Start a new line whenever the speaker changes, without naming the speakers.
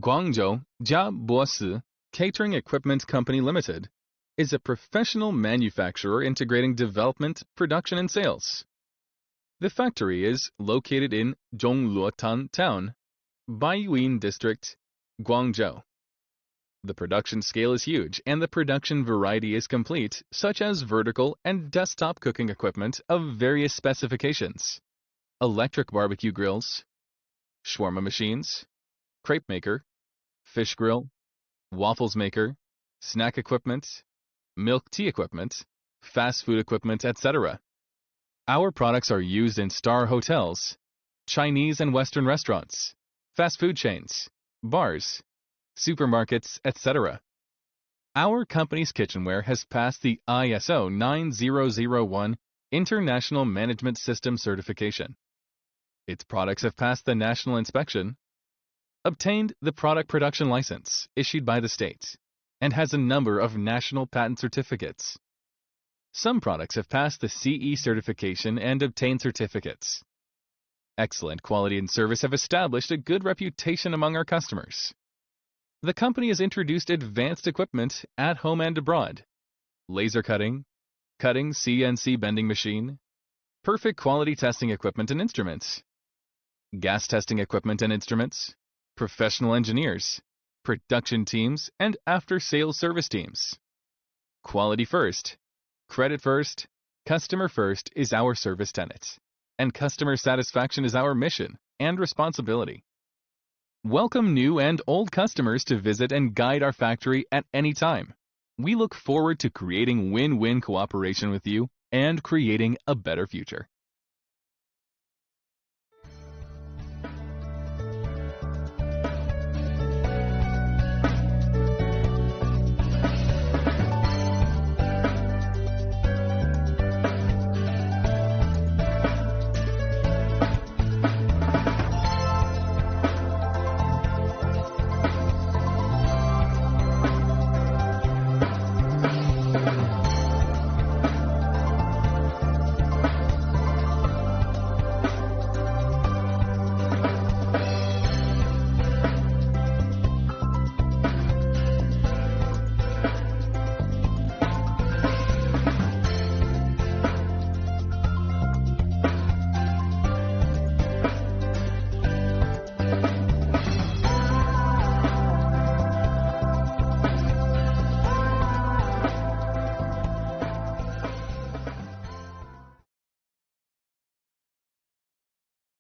Guangzhou Baiyun Catering Equipment Company Limited is a professional manufacturer integrating development, production, and sales. The factory is located in Zhongluotan Town, Baiyun District, Guangzhou. The production scale is huge and the production variety is complete, such as vertical and desktop cooking equipment of various specifications, electric barbecue grills, shawarma machines, crepe maker, fish grill, waffles maker, snack equipment, milk tea equipment, fast food equipment, etc. Our products are used in star hotels, Chinese and Western restaurants, fast food chains, bars, supermarkets, etc. Our company's kitchenware has passed the ISO 9001 International Management System certification. Its products have passed the national inspection, obtained the product production license issued by the state, and has a number of national patent certificates. Some products have passed the CE certification and obtained certificates. Excellent quality and service have established a good reputation among our customers. The company has introduced advanced equipment at home and abroad: laser cutting, CNC bending machine, perfect quality testing equipment and instruments, gas testing equipment and instruments, professional engineers, production teams, and after-sales service teams. Quality first, credit first, customer first is our service tenet, and customer satisfaction is our mission and responsibility. Welcome new and old customers to visit and guide our factory at any time. We look forward to creating win-win cooperation with you and creating a better future.